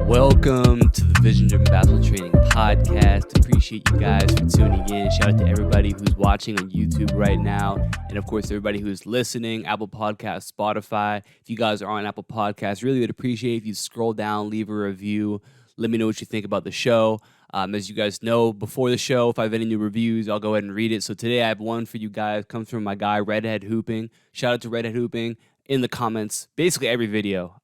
Welcome to the Vision Driven Basketball Training Podcast. Appreciate you guys for tuning in. Shout out to everybody who's watching on YouTube right now. And of course, everybody who's listening, Apple Podcasts, Spotify. If you guys are on Apple Podcasts, really would appreciate if you scroll down, leave a review. Let me know what you think about the show. As you guys know, before the show, if I have any new reviews, I'll go ahead and read it. So today I have one for you guys. Comes from my guy, Redhead Hooping. Shout out to Redhead Hooping in the comments, basically every video.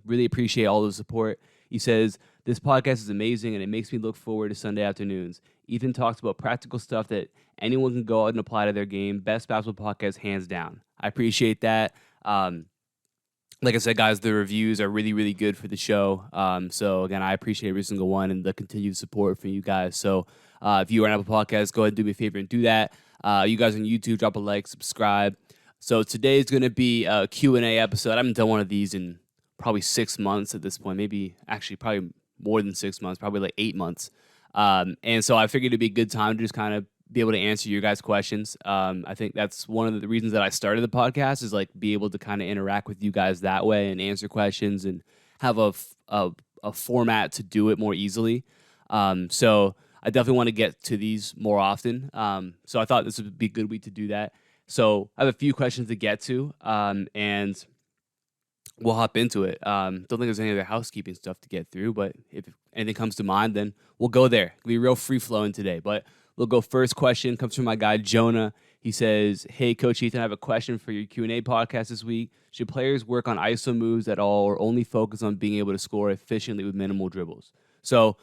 Really appreciate all the support. He says, this podcast is amazing and it makes me look forward to Sunday afternoons. Ethan talks about practical stuff that anyone can go out and apply to their game. Best basketball podcast, hands down. I appreciate that. Like I said, guys, the reviews are really, really good for the show. So, again, I appreciate every single one and the continued support from you guys. So, if you are on Apple Podcasts, go ahead and do me a favor and do that. You guys on YouTube, drop a like, subscribe. So, today is going to be a Q&A episode. I haven't done one of these in probably 6 months at this point. Maybe, actually, probably more than 6 months, probably like 8 months. And so I figured it'd be a good time to just kind of be able to answer your guys' questions. I think that's one of the reasons that I started the podcast, is like be able to kind of interact with you guys that way and answer questions and have a format to do it more easily. So I definitely want to get to these more often. So I thought this would be a good week to do that. So I have a few questions to get to, and we'll hop into it. Don't think there's any other housekeeping stuff to get through, but if anything comes to mind, then we'll go there. It'll be real free-flowing today, but we'll go. First question comes from my guy, Jonah. He says, hey, Coach Ethan, I have a question for your Q&A podcast this week. Should players work on ISO moves at all or only focus on being able to score efficiently with minimal dribbles? So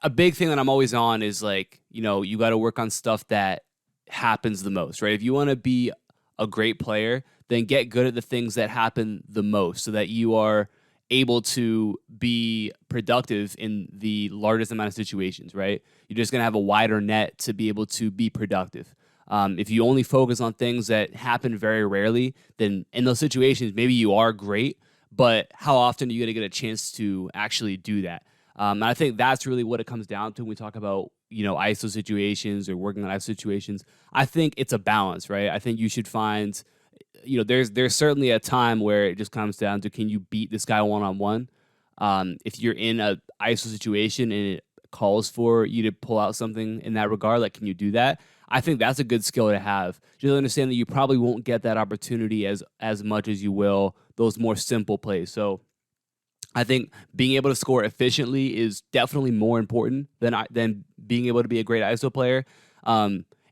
a big thing that I'm always on is like, you got to work on stuff that happens the most, right? If you want to be a great player, then get good at the things that happen the most so that you are able to be productive in the largest amount of situations, right? You're just going to have a wider net to be able to be productive. If you only focus on things that happen very rarely, then in those situations, maybe you are great, but how often are you going to get a chance to actually do that? And I think that's really what it comes down to when we talk about, ISO situations or working on ISO situations. I think it's a balance, right? I think you should find, there's certainly a time where it just comes down to, can you beat this guy one-on-one? If you're in a ISO situation and it calls for you to pull out something in that regard, like, can you do that? I think that's a good skill to have. Just understand that you probably won't get that opportunity as much as you will those more simple plays. So I think being able to score efficiently is definitely more important than being able to be a great ISO player.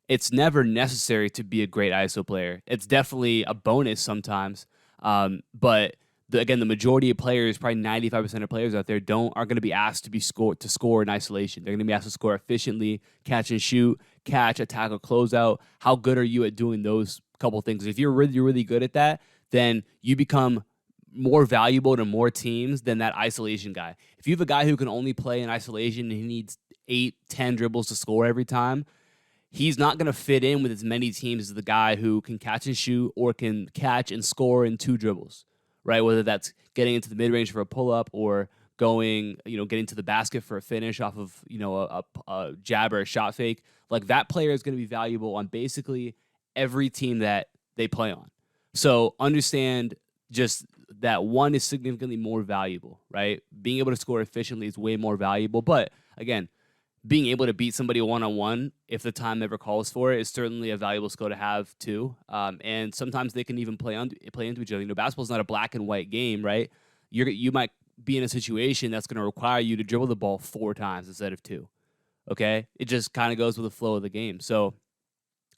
It's never necessary to be a great ISO player. It's definitely a bonus sometimes. But the majority of players, probably 95% of players out there, aren't going to be asked to score in isolation. They're going to be asked to score efficiently, catch and shoot, catch, attack, or close out. How good are you at doing those couple things? If you're really, really good at that, then you become more valuable to more teams than that isolation guy. If you have a guy who can only play in isolation and he needs 8-10 dribbles to score every time, he's not going to fit in with as many teams as the guy who can catch and shoot or can catch and score in 2 dribbles, right? Whether that's getting into the mid-range for a pull-up or getting to the basket for a finish off of, a jab or a shot fake. Like, that player is going to be valuable on basically every team that they play on. So understand just that one is significantly more valuable, right? Being able to score efficiently is way more valuable. But again, being able to beat somebody one-on-one, if the time ever calls for it, is certainly a valuable skill to have too. And sometimes they can even play into each other. Basketball's not a black and white game, right? You might be in a situation that's going to require you to dribble the ball 4 times instead of 2. Okay? It just kind of goes with the flow of the game. So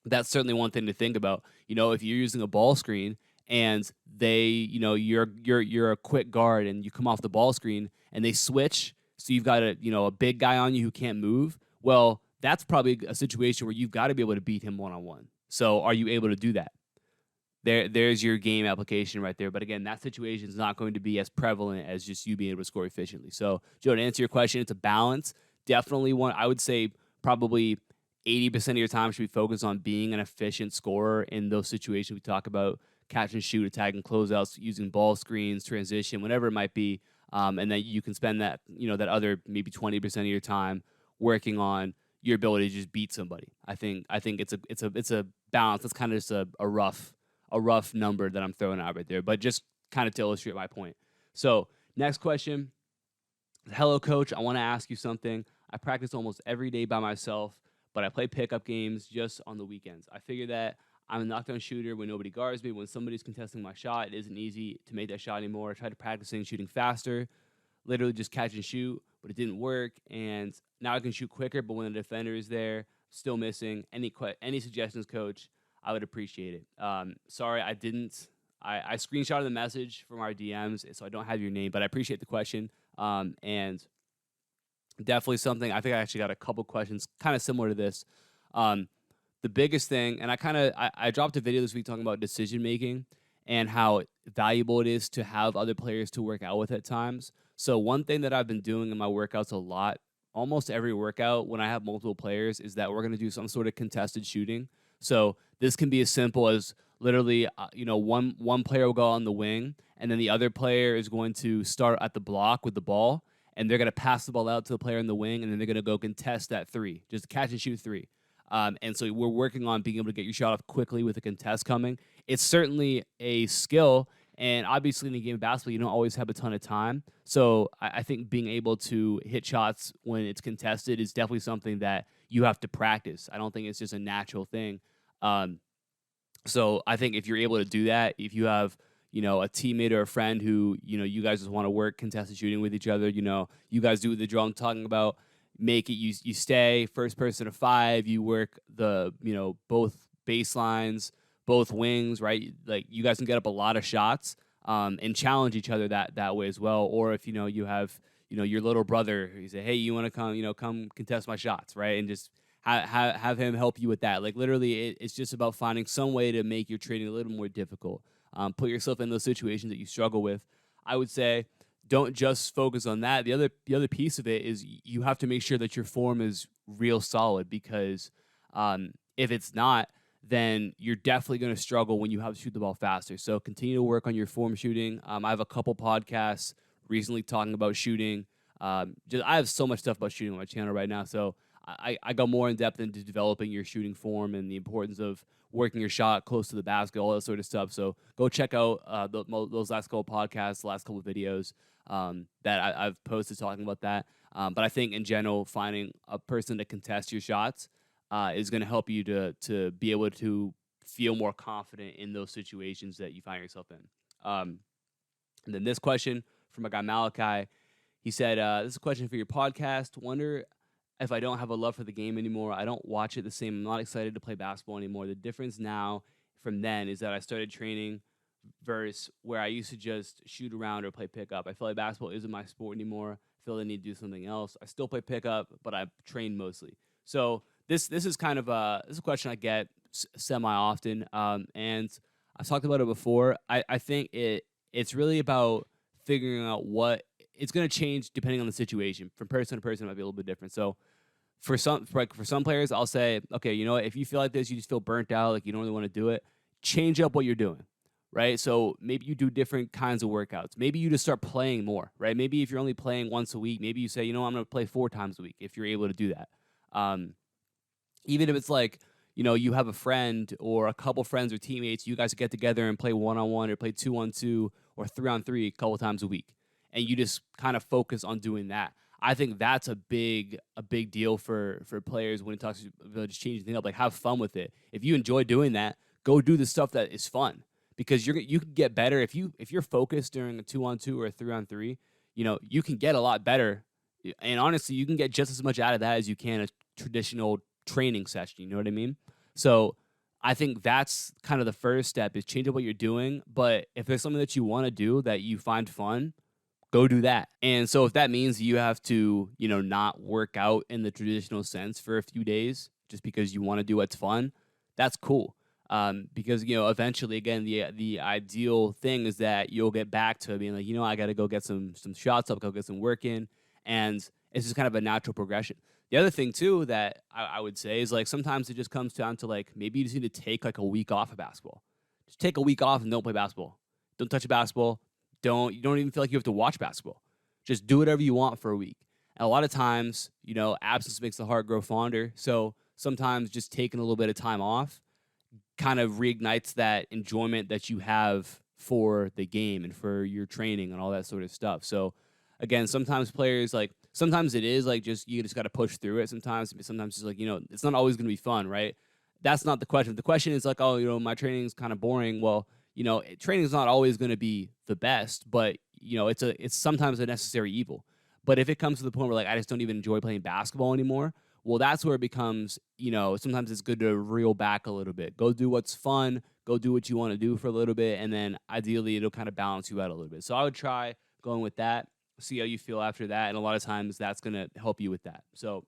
that's certainly one thing to think about. If you're using a ball screen and you're a quick guard and you come off the ball screen and they switch, so you've got a big guy on you who can't move. Well, that's probably a situation where you've got to be able to beat him one-on-one. So are you able to do that? There's your game application right there. But again, that situation is not going to be as prevalent as just you being able to score efficiently. So, Joe, to answer your question, it's a balance. Definitely one, I would say probably 80% of your time should be focused on being an efficient scorer in those situations we talk about: catch and shoot, attack and closeouts, using ball screens, transition, whatever it might be. And then you can spend that, that other maybe 20% of your time working on your ability to just beat somebody. I think it's a balance. That's kind of just a rough number that I'm throwing out right there, but just kind of to illustrate my point. So next question Hello, coach. I want to ask you something. I practice almost every day by myself, but I play pickup games just on the weekends. I figure that I'm a knockdown shooter when nobody guards me. When somebody's contesting my shot, it isn't easy to make that shot anymore. I tried practicing shooting faster, literally just catch and shoot, but it didn't work. And now I can shoot quicker, but when the defender is there, still missing. Any suggestions, coach? I would appreciate it. Sorry, I didn't. I screenshotted the message from our DMs, so I don't have your name, but I appreciate the question. And definitely something. I think I actually got a couple questions kind of similar to this. Um, the biggest thing, and I dropped a video this week talking about decision making and how valuable it is to have other players to work out with at times. So one thing that I've been doing in my workouts a lot, almost every workout when I have multiple players, is that we're going to do some sort of contested shooting. So this can be as simple as literally, one player will go on the wing, and then the other player is going to start at the block with the ball, and they're going to pass the ball out to the player in the wing, and then they're going to go contest that three, just catch and shoot three. And so we're working on being able to get your shot off quickly with a contest coming. It's certainly a skill, and obviously in the game of basketball, you don't always have a ton of time. So I think being able to hit shots when it's contested is definitely something that you have to practice. I don't think it's just a natural thing. Um, so I think if you're able to do that, if you have, a teammate or a friend who, you guys just want to work contested shooting with each other, you guys do the drill I'm talking about, make it, you stay first person to five, you work the, both baselines, both wings, right? Like you guys can get up a lot of shots, and challenge each other that way as well. Or if, you have, your little brother, you say, hey, you want to come, come contest my shots, right? And just have him help you with that. Like literally, it's just about finding some way to make your training a little more difficult. Put yourself in those situations that you struggle with. I would say don't just focus on that. The other piece of it is you have to make sure that your form is real solid, because if it's not, then you're definitely going to struggle when you have to shoot the ball faster. So continue to work on your form shooting. I have a couple podcasts recently talking about shooting. I have so much stuff about shooting on my channel right now. So I go more in depth into developing your shooting form and the importance of working your shot close to the basket, all that sort of stuff. So go check out those last couple podcasts, last couple videos that I've posted talking about that. But I think in general, finding a person to contest your shots is going to help you to be able to feel more confident in those situations that you find yourself in. And then this question from a guy, Malachi, he said, this is a question for your podcast. Wonder if I don't have a love for the game anymore. I don't watch it the same. I'm not excited to play basketball anymore. The difference now from then is that I started training versus where I used to just shoot around or play pickup. I feel like basketball isn't my sport anymore. I feel I need to do something else. I still play pickup, but I train mostly. So this is kind of this is a question I get semi often, and I've talked about it before. I think it's really about figuring out what it's going to change depending on the situation. From person to person, it might be a little bit different. So for some players, I'll say, okay, you know what? If you feel like this, you just feel burnt out, like you don't really want to do it, change up what you're doing, right? So maybe you do different kinds of workouts. Maybe you just start playing more, right? Maybe if you're only playing once a week, maybe you say, I'm going to play 4 times a week if you're able to do that. Even if it's like, you have a friend or a couple friends or teammates, you guys get together and play 1-on-1 or play 2-on-2 or 3-on-3 a couple times a week, and you just kind of focus on doing that. I think that's a big deal for players when it talks about just changing things up. Like, have fun with it. If you enjoy doing that, go do the stuff that is fun, because you can get better if you're focused during a 2-on-2 or a 3-on-3. You can get a lot better, and honestly, you can get just as much out of that as you can a traditional training session. You know what I mean? So I think that's kind of the first step, is change up what you're doing. But if there's something that you want to do that you find fun, go do that. And so if that means you have to, not work out in the traditional sense for a few days just because you want to do what's fun, that's cool. Because, eventually, again, the ideal thing is that you'll get back to being like, I got to go get some shots up, go get some work in. And it's just kind of a natural progression. The other thing, too, that I would say is, like, sometimes it just comes down to, like, maybe you just need to take, like, a week off of basketball. Just take a week off and don't play basketball. Don't touch a basketball. You don't even feel like you have to watch basketball. Just do whatever you want for a week. And a lot of times, absence makes the heart grow fonder. So sometimes just taking a little bit of time off kind of reignites that enjoyment that you have for the game and for your training and all that sort of stuff. So again, sometimes players like sometimes it is like just you just got to push through it. Sometimes it's like it's not always going to be fun, right? That's not the question. The question is like, oh, my training's kind of boring. Well, training is not always going to be the best, but it's sometimes a necessary evil. But if it comes to the point where like I just don't even enjoy playing basketball anymore, well, that's where it becomes, sometimes it's good to reel back a little bit. Go do what's fun, go do what you want to do for a little bit, and then ideally it'll kind of balance you out a little bit. So I would try going with that, see how you feel after that, and a lot of times that's going to help you with that. So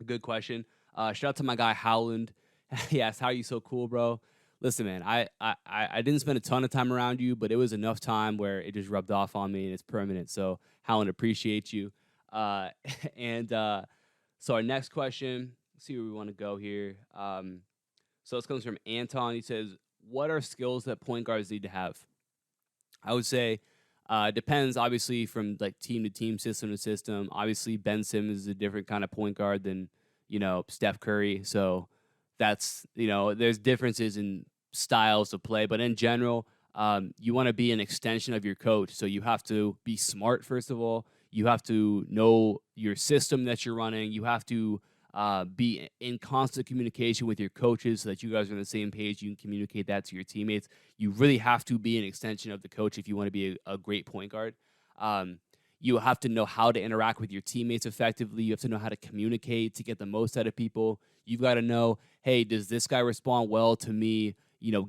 good question. Shout out to my guy Howland. He asked, "How are you so cool, bro?" Listen, man, I didn't spend a ton of time around you, but it was enough time where it just rubbed off on me and it's permanent. So Howland, appreciate you. And so our next question, let's see where we want to go here. So this comes from Anton. He says, "What are skills that point guards need to have?" I would say depends obviously from like team to team, system to system. Obviously, Ben Simmons is a different kind of point guard than Steph Curry. So that's there's differences in styles of play, but in general, you want to be an extension of your coach. So you have to be smart first of all. You have to know your system that you're running. You have to be in constant communication with your coaches so that you guys are on the same page. You can communicate that to your teammates. You really have to be an extension of the coach if you want to be a great point guard. You have to know how to interact with your teammates effectively. You have to know how to communicate to get the most out of people. You've got to know, hey, does this guy respond well to me,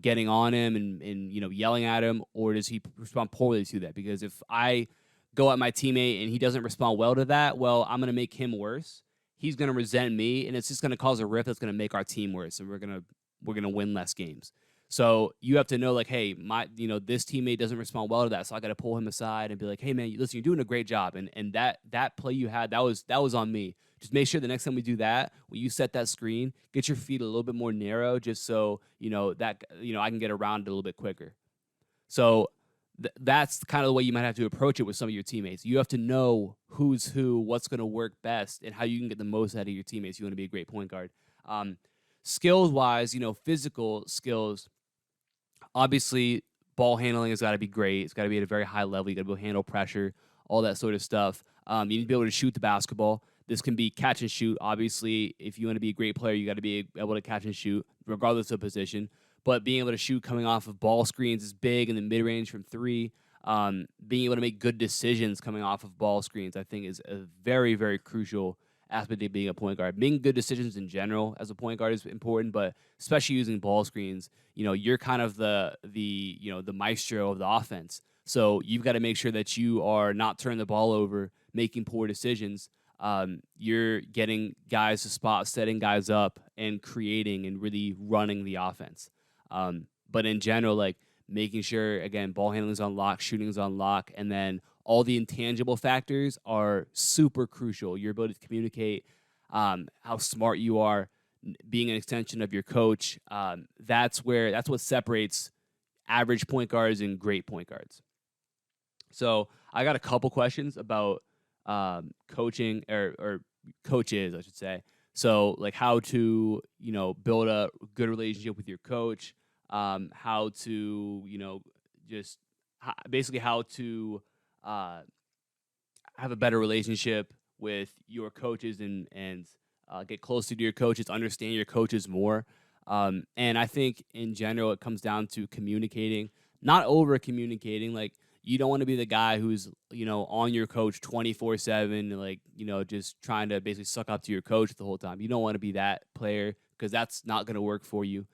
getting on him and yelling at him, or does he respond poorly to that? Because if I go at my teammate and he doesn't respond well to that, well, I'm going to make him worse. He's going to resent me, and it's just going to cause a rift that's going to make our team worse, and we're going to win less games. So you have to know, like, hey, this teammate doesn't respond well to that, so I got to pull him aside and be like, hey, man, listen, you're doing a great job, and that play you had, that was on me. Just make sure the next time we do that, when you set that screen, get your feet a little bit more narrow, just so that I can get around it a little bit quicker. So that's kind of the way you might have to approach it with some of your teammates. You have to know who's who, what's going to work best, and how you can get the most out of your teammates. You want to be a great point guard. Skills-wise, physical skills, obviously ball handling has got to be great. It's got to be at a very high level. You got to be able to handle pressure, all that sort of stuff. You need to be able to shoot the basketball. This can be catch and shoot. Obviously, if you want to be a great player, you got to be able to catch and shoot, regardless of position. But being able to shoot coming off of ball screens is big in the mid-range from three. Being able to make good decisions coming off of ball screens, I think, is a very, very crucial aspect of being a point guard. Making good decisions in general as a point guard is important, but especially using ball screens, you're kind of the maestro of the offense. So you've got to make sure that you are not turning the ball over, making poor decisions. You're getting guys to spot, setting guys up, and creating and really running the offense. But in general, like making sure, again, ball handling is on lock, shooting is on lock, and then all the intangible factors are super crucial. Your ability to communicate, how smart you are, being an extension of your coach. That's what separates average point guards and great point guards. So I got a couple questions about coaching or coaches, I should say. So like how to, build a good relationship with your coach, how to, basically how to have a better relationship with your coaches and get closer to your coaches, understand your coaches more. And I think in general, it comes down to communicating, not over communicating. Like you don't want to be the guy who's, on your coach 24/7, like, just trying to basically suck up to your coach the whole time. You don't want to be that player because that's not going to work for you.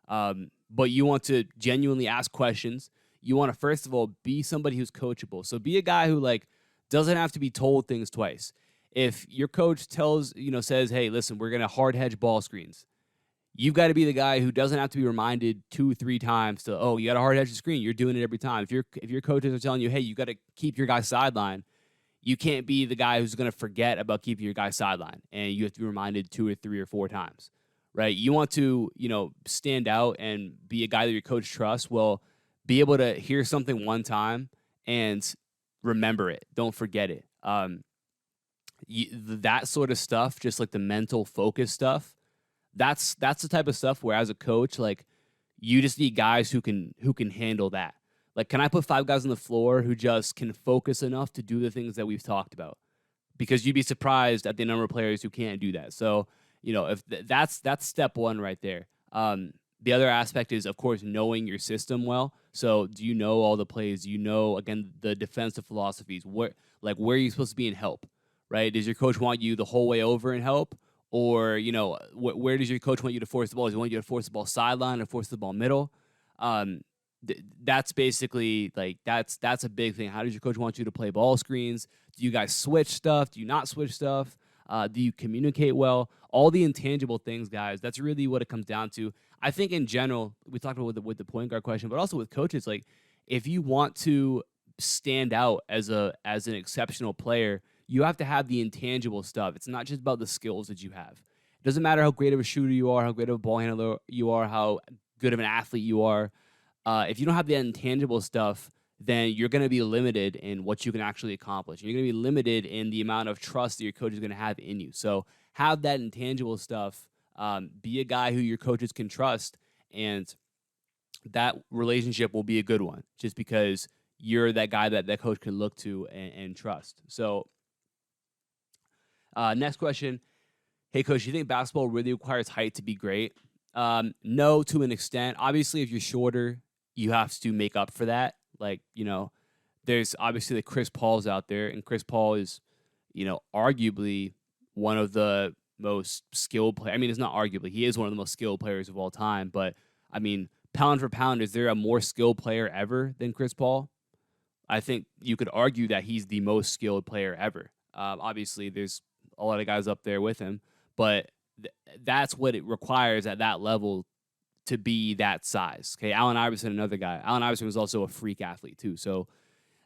But you want to genuinely ask questions. You want to, first of all, be somebody who's coachable. So be a guy who doesn't have to be told things twice. If your coach says, hey, listen, we're going to hard hedge ball screens. You've got to be the guy who doesn't have to be reminded 2-3 times to, you got to hard hedge the screen. You're doing it every time. If your coaches are telling you, hey, you got to keep your guy sideline, you can't be the guy who's going to forget about keeping your guy sideline, and you have to be reminded 2 or 3 or 4 times, right? You want to, stand out and be a guy that your coach trusts. Well, be able to hear something one time and remember it. Don't forget it. That sort of stuff, just like the mental focus stuff, that's the type of stuff where as a coach, like you just need guys who can handle that. Like, can I put 5 guys on the floor who just can focus enough to do the things that we've talked about? Because you'd be surprised at the number of players who can't do that. So, if that's step one right there. The other aspect is, of course, knowing your system well. So, do you know all the plays? Do you know, again, the defensive philosophies? Where are you supposed to be in help, right? Does your coach want you the whole way over in help? Or, where does your coach want you to force the ball? Does he want you to force the ball sideline or force the ball middle? That's basically that's a big thing. How does your coach want you to play ball screens? Do you guys switch stuff? Do you not switch stuff? Do you communicate well? All the intangible things, guys. That's really what it comes down to. I think in general, we talked about with the point guard question, but also with coaches. Like, if you want to stand out as an exceptional player, you have to have the intangible stuff. It's not just about the skills that you have. It doesn't matter how great of a shooter you are, how great of a ball handler you are, how good of an athlete you are. If you don't have the intangible stuff, then you're going to be limited in what you can actually accomplish. You're going to be limited in the amount of trust that your coach is going to have in you. So have that intangible stuff. Be a guy who your coaches can trust, and that relationship will be a good one just because you're that guy that that coach can look to and trust. So next question. Hey, coach, do you think basketball really requires height to be great? No, to an extent. Obviously, if you're shorter, you have to make up for that. Like, there's obviously the Chris Pauls out there, and Chris Paul is, arguably one of the most skilled players. I mean, it's not arguably. He is one of the most skilled players of all time. But, I mean, pound for pound, is there a more skilled player ever than Chris Paul? I think you could argue that he's the most skilled player ever. Obviously, there's a lot of guys up there with him, but that's what it requires at that level to be that size. Okay, Allen Iverson, another guy. Allen Iverson was also a freak athlete too. So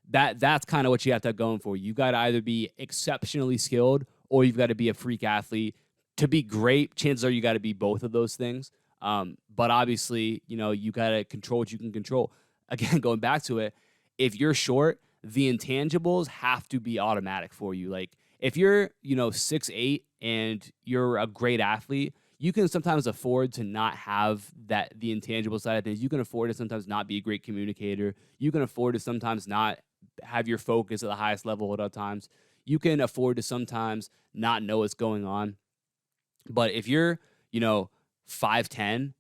that's kind of what you have to have going for you. You've got to either be exceptionally skilled or you've got to be a freak athlete. To be great, chances are you got to be both of those things. But obviously, you got to control what you can control. Again, going back to it, if you're short, the intangibles have to be automatic for you. Like, if you're, 6'8" and you're a great athlete, you can sometimes afford to not have the intangible side of things. You can afford to sometimes not be a great communicator. You can afford to sometimes not have your focus at the highest level at all times. You can afford to sometimes not know what's going on. But if you're, 5'10"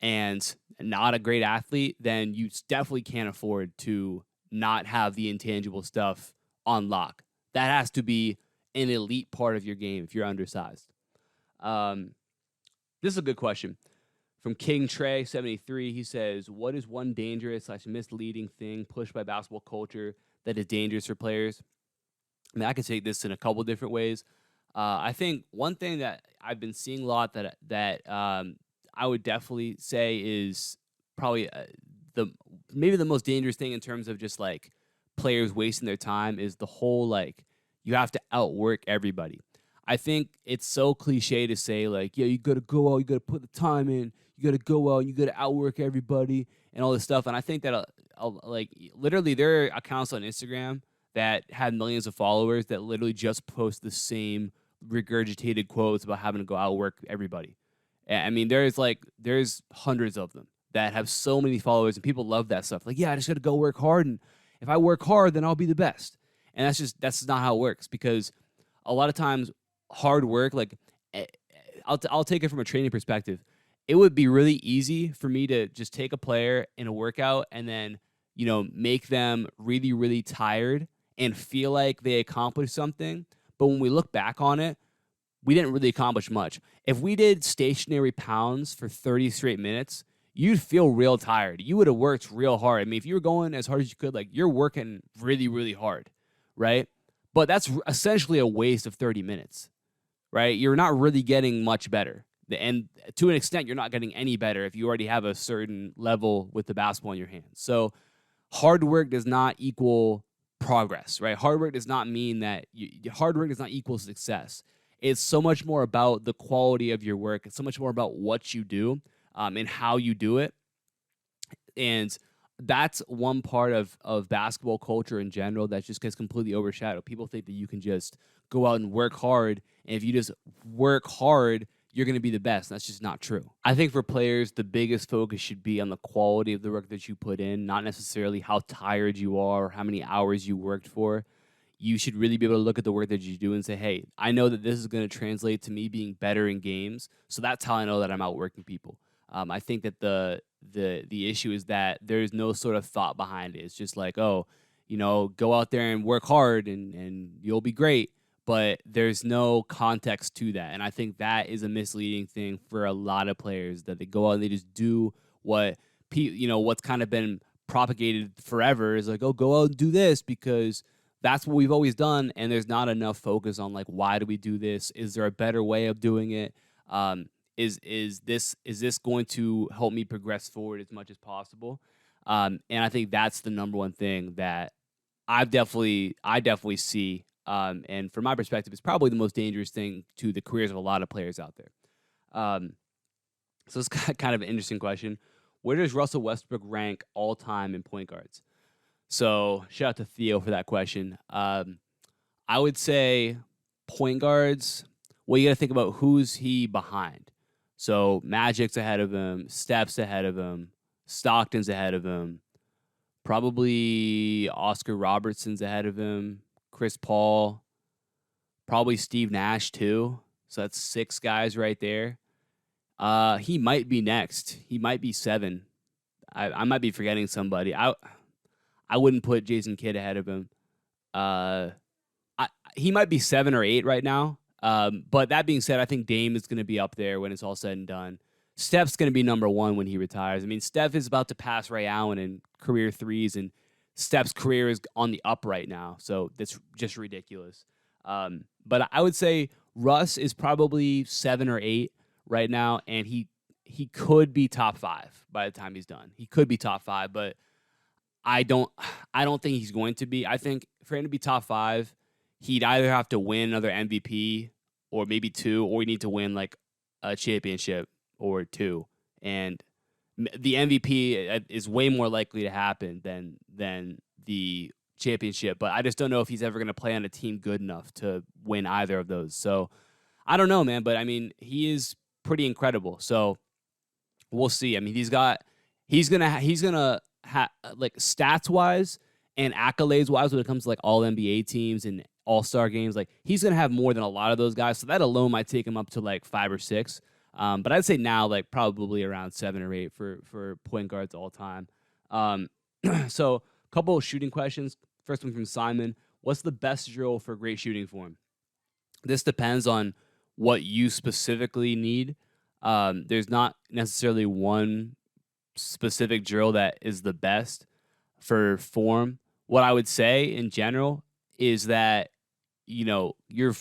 and not a great athlete, then you definitely can't afford to not have the intangible stuff on lock. That has to be an elite part of your game if you're undersized. This is a good question. From King Trey 73, he says, what is one dangerous / misleading thing pushed by basketball culture that is dangerous for players? I mean, I could take this in a couple different ways. I think one thing that I've been seeing a lot that I would definitely say is probably maybe the most dangerous thing in terms of just like players wasting their time is the whole like you have to outwork everybody. I think it's so cliche to say like, yeah, you got to go out, you got to put the time in, you got to go out, you got to outwork everybody and all this stuff. And I think that like literally there are accounts on Instagram that have millions of followers that literally just post the same regurgitated quotes about having to go outwork everybody. I mean, there's hundreds of them that have so many followers and people love that stuff. Like, yeah, I just got to go work hard. And if I work hard, then I'll be the best. And that's not how it works because a lot of times hard work, like I'll take it from a training perspective. It would be really easy for me to just take a player in a workout and then, make them really, really tired and feel like they accomplished something. But when we look back on it, we didn't really accomplish much. If we did stationary pounds for 30 straight minutes, you'd feel real tired. You would have worked real hard. I mean, if you were going as hard as you could, like you're working really, really hard, right? But that's essentially a waste of 30 minutes, right? You're not really getting much better. And to an extent, you're not getting any better if you already have a certain level with the basketball in your hands. So hard work does not equal progress, right? Hard work does not mean that hard work does not equal success. It's so much more about the quality of your work. It's so much more about what you do and how you do it. And that's one part of basketball culture in general that just gets completely overshadowed. People think that you can just go out and work hard. And if you just work hard, you're going to be the best. That's just not true. I think for players, the biggest focus should be on the quality of the work that you put in, not necessarily how tired you are or how many hours you worked for. You should really be able to look at the work that you do and say, hey, I know that this is going to translate to me being better in games. So that's how I know that I'm outworking people. I think that the issue is that there's no sort of thought behind it. It's just like, oh, go out there and work hard and you'll be great. But there's no context to that. And I think that is a misleading thing for a lot of players, that they go out and they just do what, what's kind of been propagated forever is like, oh, go out and do this because that's what we've always done. And there's not enough focus on like, why do we do this? Is there a better way of doing it? Is this going to help me progress forward as much as possible? And I think that's the number one thing that I definitely see. And from my perspective, it's probably the most dangerous thing to the careers of a lot of players out there. So it's kind of an interesting question. Where does Russell Westbrook rank all time in point guards? So shout out to Theo for that question. I would say point guards, well, you got to think about who's he behind. So Magic's ahead of him, Steph's ahead of him, Stockton's ahead of him, probably Oscar Robertson's ahead of him, Chris Paul, probably Steve Nash too. So that's 6 guys right there. He might be next. He might be 7. I might be forgetting somebody. I wouldn't put Jason Kidd ahead of him. He might be 7 or 8 right now. But that being said, I think Dame is going to be up there when it's all said and done. Steph's going to be number 1 when he retires. I mean, Steph is about to pass Ray Allen in career threes, and Steph's career is on the up right now. So that's just ridiculous. But I would say Russ is probably 7 or 8 right now, and he could be top 5 by the time he's done. He could be top 5, but I don't think he's going to be. I think for him to be top 5, he'd either have to win another MVP or maybe 2, or he need to win like a championship or 2. And the MVP is way more likely to happen than the championship. But I just don't know if he's ever going to play on a team good enough to win either of those. So I don't know, man. But I mean, he is pretty incredible. So we'll see. I mean, he's gonna like stats wise and accolades wise when it comes to like all NBA teams and all-star games, like he's gonna have more than a lot of those guys. So that alone might take him up to like 5 or 6. But I'd say now like probably around 7 or 8 for point guards all time. So a couple of shooting questions. First one from Simon. What's the best drill for great shooting form? This depends on what you specifically need. There's not necessarily one specific drill that is the best for form. What I would say in general is that, your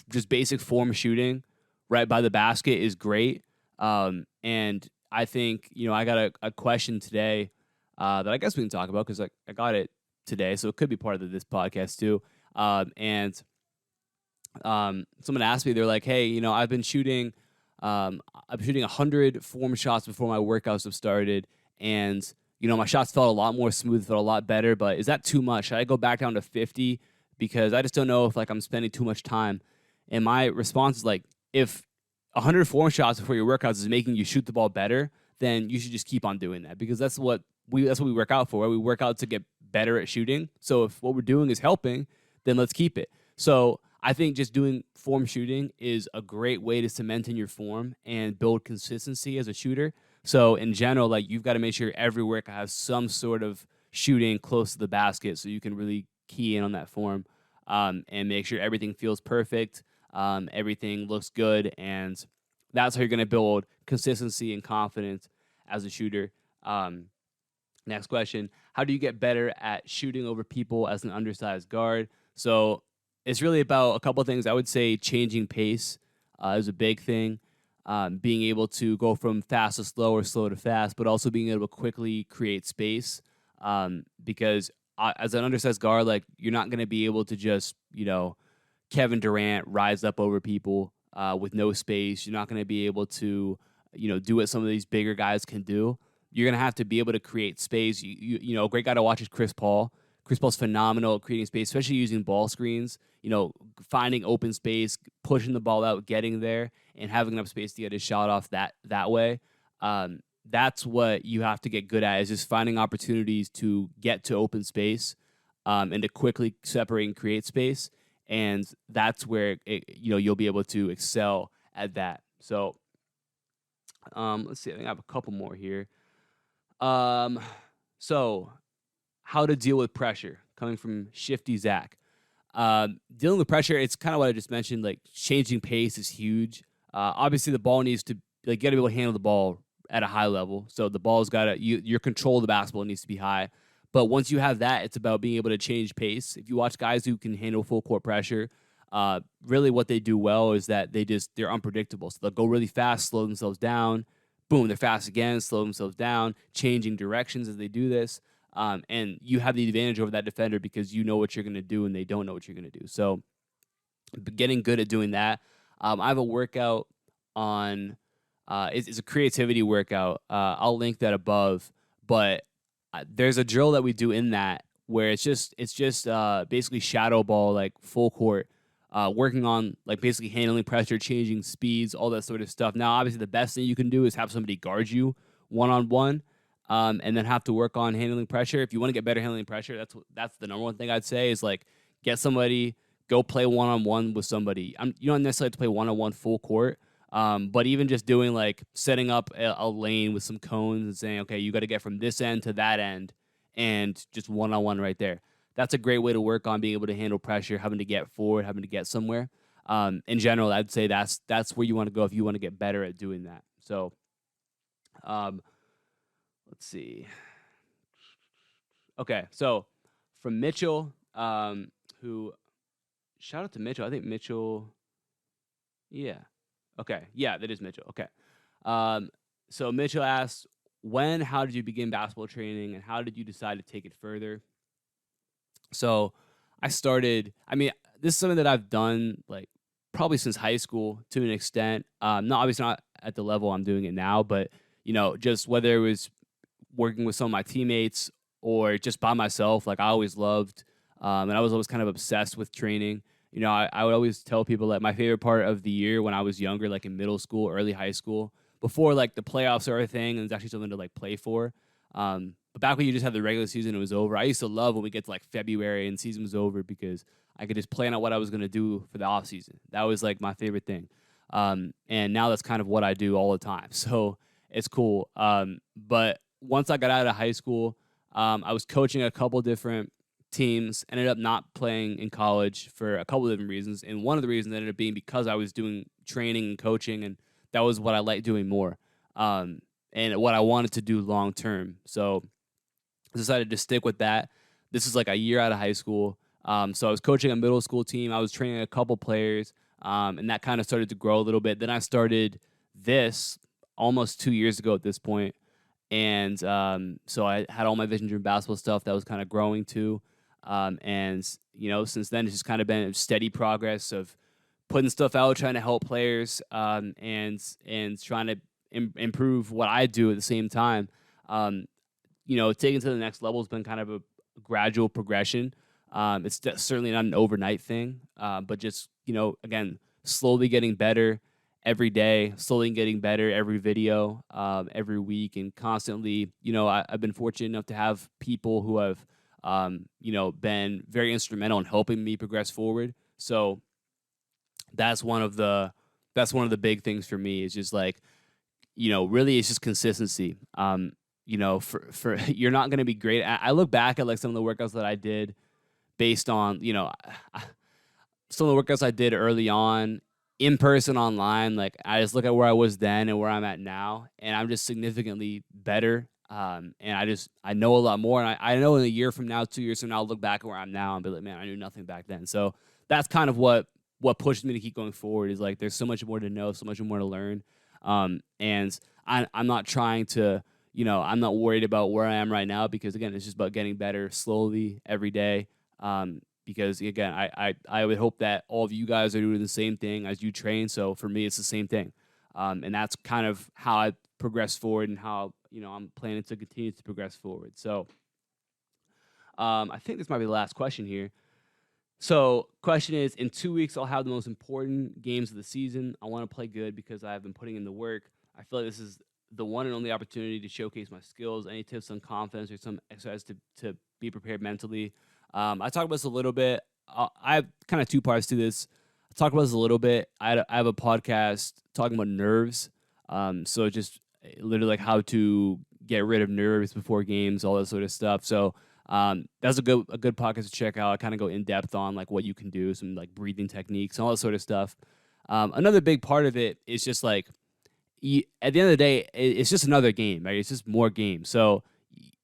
just basic form shooting right by the basket is great. And I think, I got a question today that I guess we can talk about because I got it today, so it could be part of this podcast too. And someone asked me, they're like, hey, I've been shooting 100 form shots before my workouts have started, and my shots felt a lot more smooth, felt a lot better, but is that too much? Should I go back down to 50? Because I just don't know if like I'm spending too much time. And my response is like, if 100 form shots before your workouts is making you shoot the ball better, then you should just keep on doing that, because that's what we work out for. Right? We work out to get better at shooting. So if what we're doing is helping, then let's keep it. So I think just doing form shooting is a great way to cement in your form and build consistency as a shooter. So in general, like you've got to make sure every workout has some sort of shooting close to the basket so you can really key in on that form, and make sure everything feels perfect, everything looks good, and that's how you're going to build consistency and confidence as a shooter. Next question, how do you get better at shooting over people as an undersized guard? So it's really about a couple of things. I would say changing pace is a big thing. Being able to go from fast to slow or slow to fast, but also being able to quickly create space. Because as an undersized guard, like you're not going to be able to just, Kevin Durant rise up over people with no space. You're not going to be able to, do what some of these bigger guys can do. You're going to have to be able to create space. A great guy to watch is Chris Paul. Chris Paul's phenomenal at creating space, especially using ball screens. Finding open space, pushing the ball out, getting there, and having enough space to get his shot off that way. That's what you have to get good at, is just finding opportunities to get to open space, and to quickly separate and create space. And that's where you'll be able to excel at that. So let's see. I think I have a couple more here. So how to deal with pressure, coming from Shifty Zach. Dealing with pressure, it's kind of what I just mentioned. Like, changing pace is huge. Obviously, the ball needs to, like, you got to be able to handle the ball at a high level. So the ball's got to, your control of the basketball needs to be high. But once you have that, it's about being able to change pace. If you watch guys who can handle full court pressure, really what they do well is that they're unpredictable. So they'll go really fast, slow themselves down. Boom, they're fast again, slow themselves down, changing directions as they do this. And you have the advantage over that defender because you know what you're going to do and they don't know what you're going to do. So getting good at doing that. I have a workout on, it's a creativity workout. I'll link that above. But there's a drill that we do in that where it's just basically shadow ball, like full court, working on, like, basically handling pressure, changing speeds, all that sort of stuff. Now, obviously, the best thing you can do is have somebody guard you one-on-one. And then have to work on handling pressure. If you want to get better handling pressure, that's the number one thing I'd say, is, like, get somebody, go play one-on-one with somebody. You don't necessarily have to play one-on-one full court, but even just doing, like, setting up a lane with some cones and saying, okay, you got to get from this end to that end, and just one-on-one right there. That's a great way to work on being able to handle pressure, having to get forward, having to get somewhere. In general, I'd say that's where you want to go if you want to get better at doing that. So, let's see. Okay, so from Mitchell, who, shout out to Mitchell. I think Mitchell, yeah. Okay, yeah, that is Mitchell. Okay. So Mitchell asked, how did you begin basketball training, and how did you decide to take it further? So this is something that I've done, like, probably since high school to an extent. Obviously not at the level I'm doing it now, but, just whether it was working with some of my teammates or just by myself, like, I always loved, and I was always kind of obsessed with training. I would always tell people that my favorite part of the year when I was younger, like in middle school, early high school, before, like, the playoffs are a thing and it's actually something to, like, play for. But back when you just had the regular season and it was over, I used to love when we get to, like, February and season was over, because I could just plan out what I was going to do for the off season. That was, like, my favorite thing. And now that's kind of what I do all the time. So it's cool. But once I got out of high school, I was coaching a couple different teams, ended up not playing in college for a couple of different reasons. And one of the reasons ended up being because I was doing training and coaching, and that was what I liked doing more, and what I wanted to do long term. So I decided to stick with that. This is like a year out of high school. So I was coaching a middle school team. I was training a couple players, and that kind of started to grow a little bit. Then I started this almost 2 years ago at this point. And so I had all my vision-driven basketball stuff that was kind of growing too. And, since then, it's just kind of been a steady progress of putting stuff out, trying to help players, and trying to improve what I do at the same time. Taking to the next level has been kind of a gradual progression. It's certainly not an overnight thing, but just, again, slowly getting better every day, slowly getting better every video, every week, and constantly, I've been fortunate enough to have people who have, been very instrumental in helping me progress forward. So that's one of the big things for me, is just, like, really it's just consistency. For you're not going to be great. I look back at, like, some of the workouts that I did based on, some of the workouts I did early on, in person, online. Like, I just look at where I was then and where I'm at now, and I'm just significantly better. And I know a lot more. And I know in a year from now, 2 years from now, I'll look back at where I'm now and be like, man, I knew nothing back then. So that's kind of what pushed me to keep going forward, is, like, there's so much more to know, so much more to learn. And I'm not trying to, I'm not worried about where I am right now, because, again, it's just about getting better slowly every day. Because, again, I would hope that all of you guys are doing the same thing as you train. So for me, it's the same thing. And that's kind of how I progress forward, and how, I'm planning to continue to progress forward. So I think this might be the last question here. So, question is, in 2 weeks, I'll have the most important games of the season. I want to play good because I've been putting in the work. I feel like this is the one and only opportunity to showcase my skills. Any tips on confidence or some exercise to be prepared mentally? I talked about this a little bit. I have kind of two parts to this. I talked about this a little bit. I have a podcast talking about nerves. So just literally like how to get rid of nerves before games, all that sort of stuff. So that's a good podcast to check out. I kind of go in depth on like what you can do, some like breathing techniques, all that sort of stuff. Another big part of it is just like at the end of the day, it's just another game, right? It's just more games. So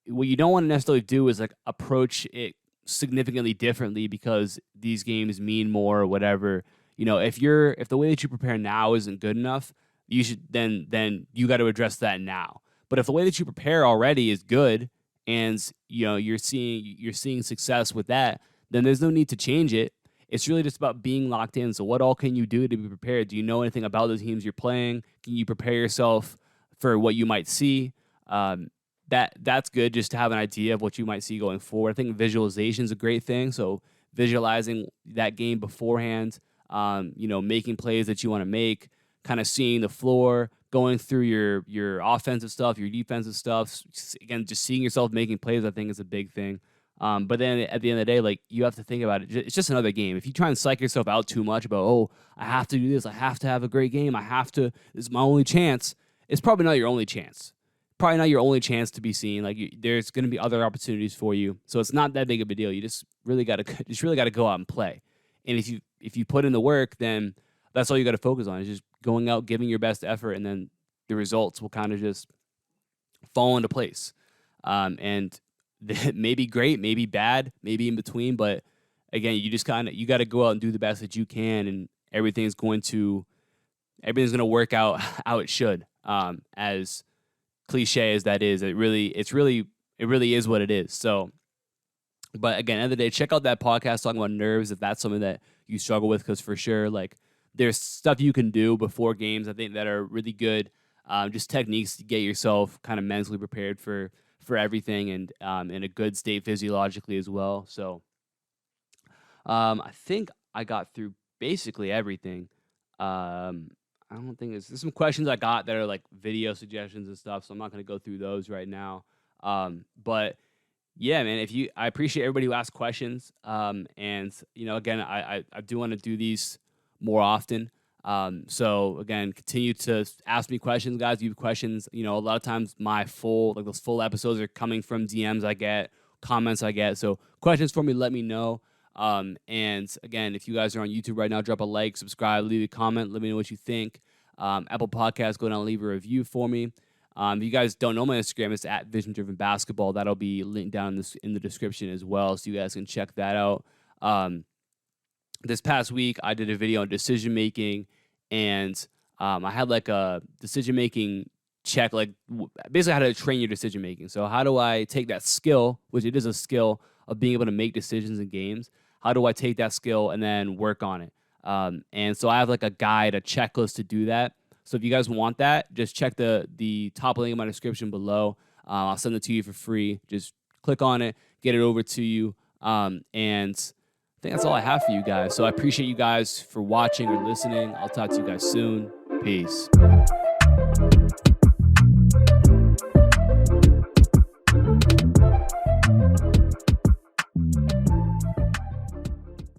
what you don't want to necessarily do is like approach it significantly differently because these games mean more or whatever. If the way that you prepare now isn't good enough, you should then you got to address that now. But if the way that you prepare already is good and you're seeing success with that, then there's no need to change it. It's really just about being locked in. So what all can you do to be prepared? Do you know anything about the teams you're playing? Can you prepare yourself for what you might see? That's good just to have an idea of what you might see going forward. I think visualization is a great thing. So visualizing that game beforehand, making plays that you want to make, kind of seeing the floor, going through your offensive stuff, your defensive stuff. Again, just seeing yourself making plays, I think is a big thing. But then at the end of the day, like you have to think about it. It's just another game. If you try and psych yourself out too much about, oh, I have to do this, I have to have a great game, this is my only chance. It's probably not your only chance. Probably not your only chance to be seen. Like there's going to be other opportunities for you. So it's not that big of a deal. You just really got to go out and play. And if you put in the work, then that's all you got to focus on is just going out, giving your best effort, and then the results will kind of just fall into place. And maybe great, maybe bad, maybe in between. But again, you got to go out and do the best that you can, and everything's going to work out how it should. As cliche as that is, it really is what it is. So, but again, at the end of the day, check out that podcast talking about nerves if that's something that you struggle with, because for sure, like there's stuff you can do before games, I think, that are really good. Just techniques to get yourself kind of mentally prepared for everything and in a good state physiologically as well. So I think I got through basically everything. I don't think there's some questions I got that are like video suggestions and stuff, so I'm not going to go through those right now. But yeah, man, I appreciate everybody who asked questions. And again, I do want to do these more often. So again, continue to ask me questions, guys. If you have questions, a lot of times those full episodes are coming from DMs I get, comments I get. So questions for me, let me know. And again, if you guys are on YouTube right now, drop a like, subscribe, leave a comment, let me know what you think. Apple Podcasts, go down and leave a review for me. If you guys don't know my Instagram, it's at Vision Driven Basketball. That'll be linked down in the description as well, so you guys can check that out. This past week, I did a video on decision making, and I had like a decision making check, like basically how to train your decision making. So how do I take that skill, which it is a skill of being able to make decisions in games? How do I take that skill and then work on it? And so I have like a guide, a checklist to do that. So if you guys want that, just check the top link in my description below. I'll send it to you for free. Just click on it, get it over to you. And I think that's all I have for you guys. So I appreciate you guys for watching or listening. I'll talk to you guys soon. Peace.